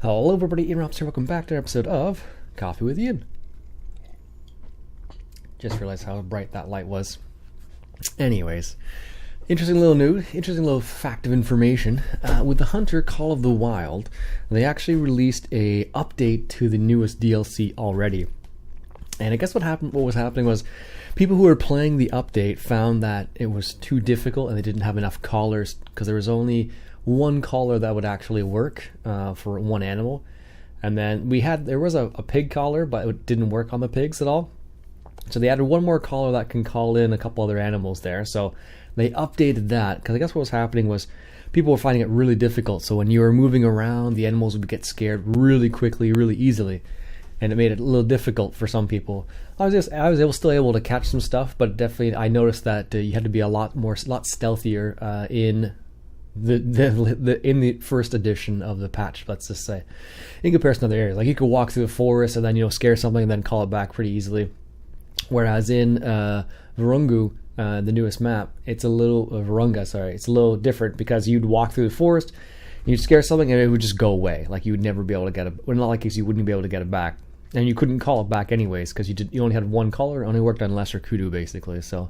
Hello everybody, Iain here. Welcome back to an episode of Coffee with Iain. Just realized how bright that light was. Anyways, interesting little news, interesting little fact of information. With the Hunter Call of the Wild, they actually released a update to the newest DLC already. And I guess what was happening was people who were playing the update found that it was too difficult and they didn't have enough collars because there was only one collar that would actually work for one animal. And then there was a pig collar, but it didn't work on the pigs at all. So they added one more collar that can call in a couple other animals there. So they updated that because I guess what was happening was people were finding it really difficult. So when you were moving around, the animals would get scared really quickly, really easily. And it made it a little difficult for some people. I was still able to catch some stuff, but definitely I noticed that you had to be a lot stealthier in the first edition of the patch, let's just say, in comparison to other areas. Like you could walk through the forest and then scare something and then call it back pretty easily. Whereas in Virunga, the newest map, it's a little different because you'd walk through the forest, you'd scare something and it would just go away. Like you would never be able to get it. Well, not like you wouldn't be able to get it back, and you couldn't call it back anyways because you only had one collar. It only worked on lesser kudu basically. So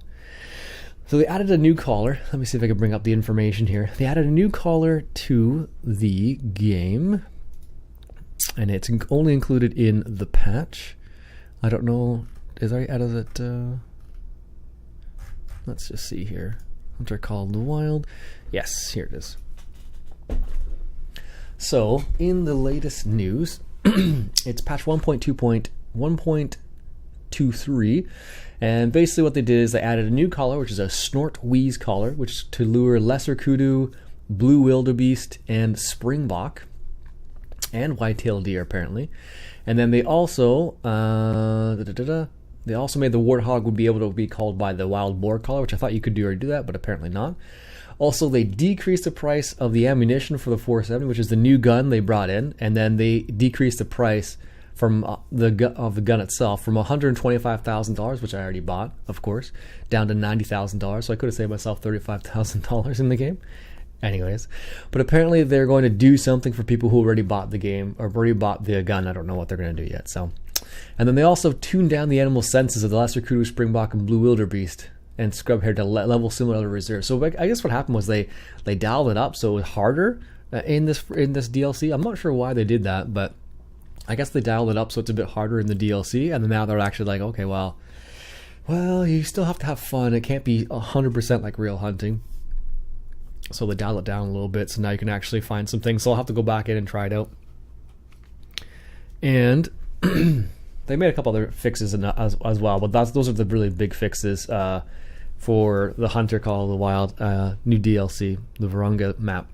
they added a new collar. Let me see if I can bring up the information here. They added a new collar to the game, and it's only included in the patch. I don't know. Is I added it? Let's just see here. Hunter Call of the Wild. Yes, here it is. So in the latest news, it's patch 1.2.1.23. And basically what they did is they added a new collar, which is a snort wheeze collar, which is to lure lesser kudu, blue wildebeest, and springbok, and white-tailed deer apparently. And then they also made the warthog would be able to be called by the wild boar collar, which I thought you could already do that, but apparently not. Also, they decreased the price of the ammunition for the 470, which is the new gun they brought in, and then they decreased the price from the gun itself from $125,000, which I already bought, of course, down to $90,000. So I could have saved myself $35,000 in the game. Anyways, but apparently they're going to do something for people who already bought the game or already bought the gun. I don't know what they're going to do yet. And then they also tuned down the animal senses of the lesser kudu, springbok, and blue wildebeest and scrub hair to level similar to reserve. So I guess what happened was they dialed it up so it was harder in this DLC. I'm not sure why they did that, but I guess they dialed it up so it's a bit harder in the DLC, and then now they're actually like, okay, well, you still have to have fun. It can't be 100% like real hunting. So they dial it down a little bit, so now you can actually find some things. So I'll have to go back in and try it out. And they made a couple other fixes as well, but those are the really big fixes for the Hunter Call of the Wild new DLC, the Virunga map,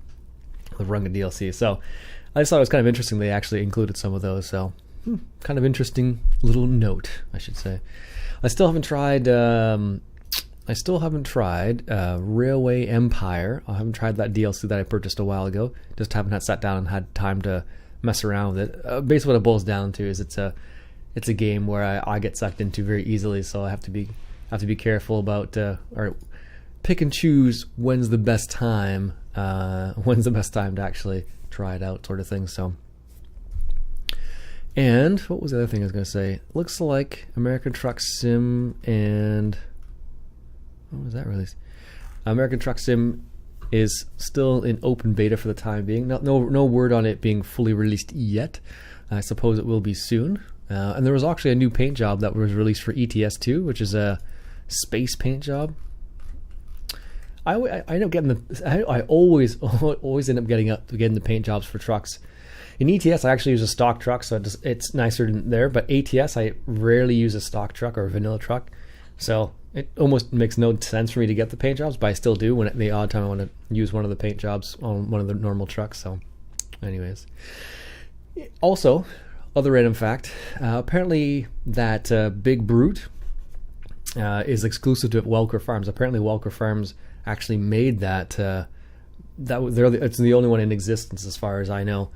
the Virunga DLC. So I just thought it was kind of interesting they actually included some of those. So kind of interesting little note, I should say. I still haven't tried Railway Empire. I haven't tried that DLC that I purchased a while ago. Just haven't sat down and had time to mess around with it. Basically, what it boils down to is it's a game where I get sucked into very easily. So I have to be careful about or pick and choose when's the best time to actually try it out, sort of thing. So, and what was the other thing I was going to say? Looks like American Truck Sim and what was that released? American Truck Sim is still in open beta for the time being. No word on it being fully released yet. I suppose it will be soon. And there was actually a new paint job that was released for ETS2, which is a space paint job. I end up getting I always end up getting the paint jobs for trucks. In ETS, I actually use a stock truck, so it's nicer than there. But ATS, I rarely use a stock truck or a vanilla truck, so it almost makes no sense for me to get the paint jobs. But I still do when the odd time I want to use one of the paint jobs on one of the normal trucks. So, anyways, also other random fact: apparently that Big Brute is exclusive to Welker Farms. Apparently, Welker Farms actually made that. It's the only one in existence as far as I know,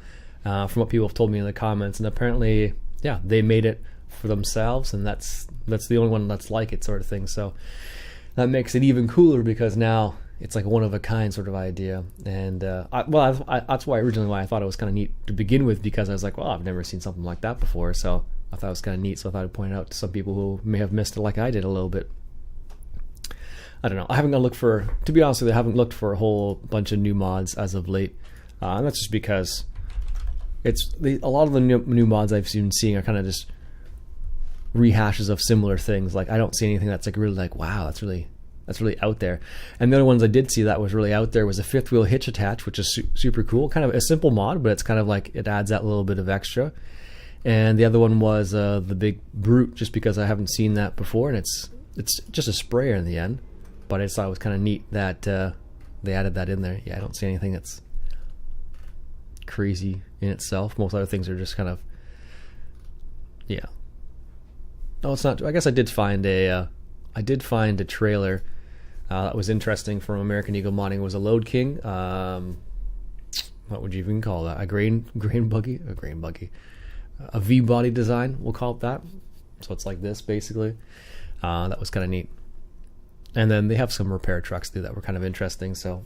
from what people have told me in the comments. And apparently, yeah, they made it for themselves, and that's the only one that's like it, sort of thing. So that makes it even cooler because now it's like a one of a kind sort of idea. And that's why I thought it was kind of neat to begin with, because I was like, well, I've never seen something like that before, so I thought it was kind of neat. So I thought I'd point it out to some people who may have missed it like I did a little bit. I don't know. I haven't gonna look for, to be honest with you, I haven't looked for a whole bunch of new mods as of late, and that's just because a lot of the new mods I've been seeing are kind of just rehashes of similar things. Like, I don't see anything that's like really like, wow, that's really out there. And the other ones I did see that was really out there was a fifth wheel hitch attach, which is super cool. Kind of a simple mod, but it's kind of like it adds that little bit of extra. And the other one was the big brute, just because I haven't seen that before, and it's just a sprayer in the end. But I just thought it was kind of neat that they added that in there. Yeah, I don't see anything that's crazy in itself. Most other things are just kind of, yeah. No, it's not. I guess I did find a trailer that was interesting from American Eagle Modding. It was a Load King. What would you even call that? A grain buggy? A grain buggy. A V-body design, we'll call it that. So it's like this, basically. That was kind of neat. And then they have some repair trucks too that were kind of interesting. So,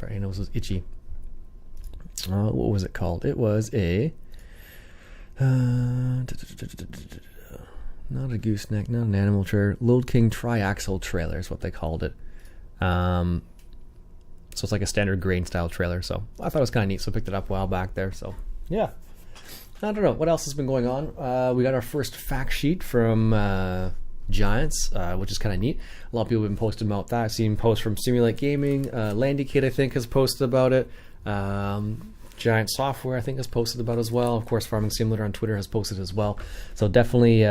my nose was itchy. What was it called? It was a not a gooseneck, not an animal trailer. Load King triaxle trailer is what they called it. So it's like a standard grain style trailer. So I thought it was kind of neat. So I picked it up a while back there. So yeah, I don't know what else has been going on. We got our first fact sheet from Giants, which is kind of neat. A lot of people have been posting about that. I've seen posts from Simulate Gaming. Landy Kid, I think, has posted about it. Giant Software, I think, has posted about it as well. Of course, Farming Simulator on Twitter has posted as well. So definitely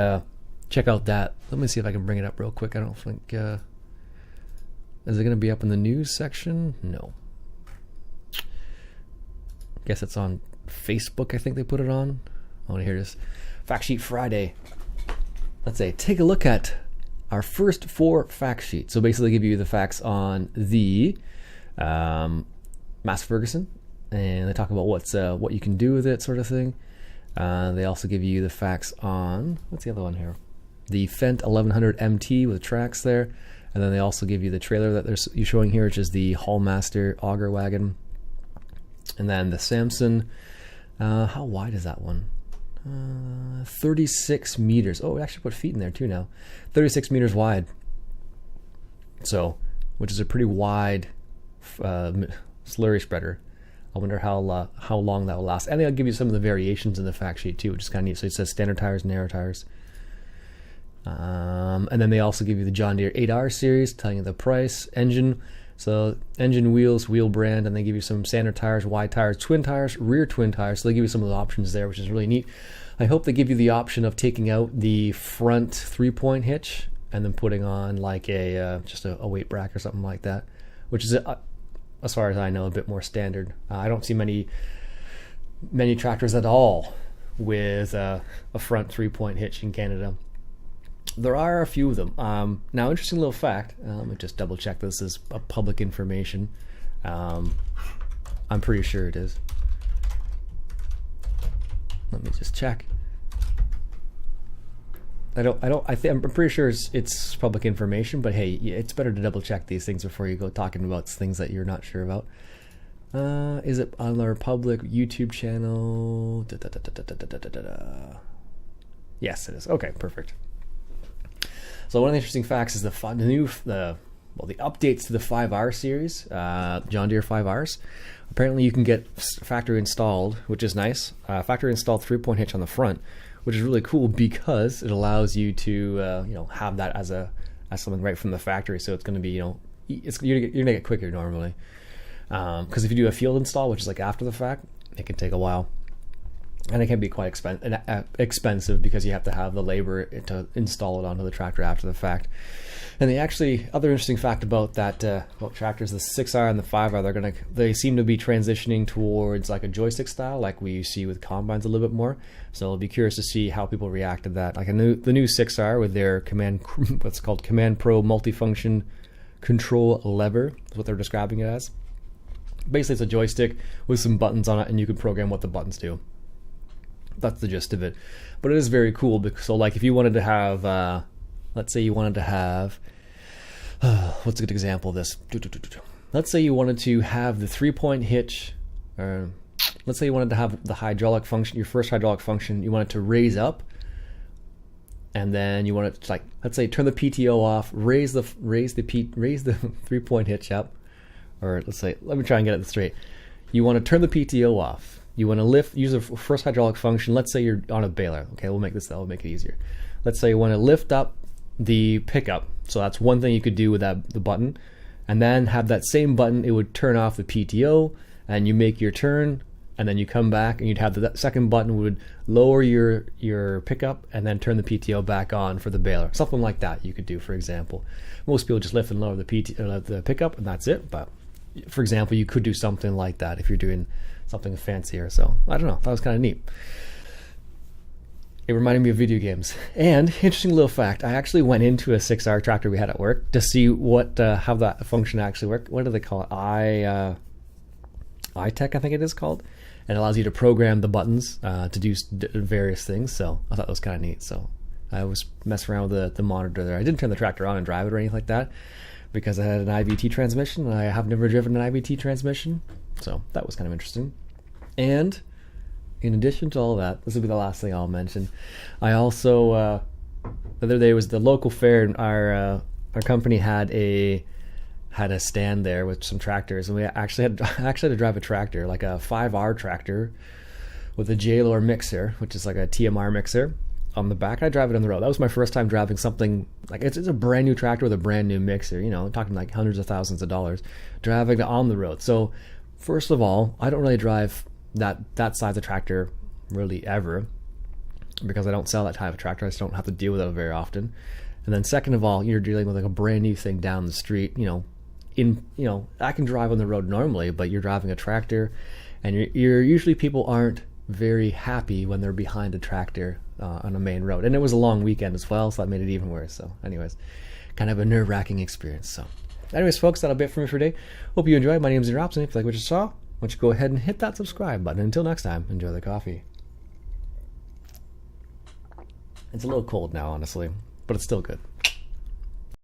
check out that. Let me see if I can bring it up real quick. I don't think... is it going to be up in the news section? No. Guess it's on Facebook, I think they put it on. I want to hear this. Fact Sheet Friday. Let's say, take a look at our first 4 fact sheets. So basically give you the facts on the Mass Ferguson, and they talk about what you can do with it, sort of thing. They also give you the facts on, what's the other one here? The Fendt 1100 MT with tracks there. And then they also give you the trailer that you're showing here, which is the Hallmaster auger wagon. And then the Samson, how wide is that one? 36 meters. Oh, we actually put feet in there too now. 36 meters wide. So, which is a pretty wide slurry spreader. I wonder how long that will last. And they'll give you some of the variations in the fact sheet too, which is kind of neat. So it says standard tires, narrow tires. And then they also give you the John Deere 8R series, telling you the price, engine. So engine, wheels, wheel brand, and they give you some standard tires, wide tires, twin tires, rear twin tires. So they give you some of the options there, which is really neat. I hope they give you the option of taking out the front 3-point hitch and then putting on like just a weight bracket or something like that, which is, as far as I know, a bit more standard. I don't see many tractors at all with a front 3-point hitch in Canada. There are a few of them. Now, interesting little fact. Let me just double check this is public information. I'm pretty sure it is. Let me just check. I'm pretty sure it's public information, but hey, it's better to double check these things before you go talking about things that you're not sure about. Is it on our public YouTube channel? Yes, it is. Okay, perfect. So one of the interesting facts is the updates to the 5R series, John Deere 5Rs. Apparently you can get factory installed, which is nice. Factory installed 3-point hitch on the front, which is really cool because it allows you to have that as something right from the factory. So it's going to be you're going to get quicker normally. Because if you do a field install, which is like after the fact, it can take a while. And it can be quite expensive because you have to have the labor to install it onto the tractor after the fact. And other interesting fact about that, about tractors, the 6R and the 5R, they seem to be transitioning towards like a joystick style, like we see with combines a little bit more. So I'll be curious to see how people react to that. Like the new 6R with their what's called Command Pro multifunction control lever is what they're describing it as. Basically, it's a joystick with some buttons on it, and you can program what the buttons do. That's the gist of it. But it is very cool because, so like if you wanted to have, let's say you wanted to have, what's a good example of this? let's say you wanted to have the 3-point hitch, or let's say you wanted to have the hydraulic function, your first hydraulic function, you want it to raise up, and then you want it to, like, let's say turn the PTO off, raise the 3-point hitch up, or let's say, let me try and get it straight. You want to turn the PTO off. You want to use the first hydraulic function. Let's say you're on a baler. Okay, that'll make it easier. Let's say you want to lift up the pickup. So that's one thing you could do with the button, and then have that same button. It would turn off the PTO, and you make your turn, and then you come back, and you'd have that second button would lower your pickup, and then turn the PTO back on for the baler. Something like that you could do, for example. Most people just lift and lower the pickup, and that's it. But for example, you could do something like that if you're doing something fancier. So I don't know, that was kind of neat. It reminded me of video games. And interesting little fact, I actually went into a 6R tractor we had at work to see how that function actually worked. What do they call it? Itec, I think it is called. And it allows you to program the buttons to do various things. So I thought that was kind of neat. So I was messing around with the monitor there. I didn't turn the tractor on and drive it or anything like that, because I had an IVT transmission, and I have never driven an IVT transmission. So that was kind of interesting. And in addition to all that, this will be the last thing I'll mention. I also, the other day was the local fair, and our company had a stand there with some tractors, and we actually had to drive a tractor, like a 5R tractor with a J-Lore mixer, which is like a TMR mixer on the back. I drive it on the road. That was my first time driving something like it's a brand new tractor with a brand new mixer, talking like hundreds of thousands of dollars, driving it on the road. So first of all, I don't really drive that size of tractor really ever, because I don't sell that type of tractor. I just don't have to deal with it very often. And then second of all, you're dealing with like a brand new thing down the street. I can drive on the road normally, but you're driving a tractor, and you're usually, people aren't very happy when they're behind a tractor on a main road. And it was a long weekend as well, so that made it even worse. So anyways, kind of a nerve-wracking experience. So anyways, folks, that'll be it for me for today. Hope you enjoyed. My name is Iain, and if you like what you saw, why don't you go ahead and hit that subscribe button. Until next time, enjoy the coffee. It's a little cold now, honestly, but it's still good.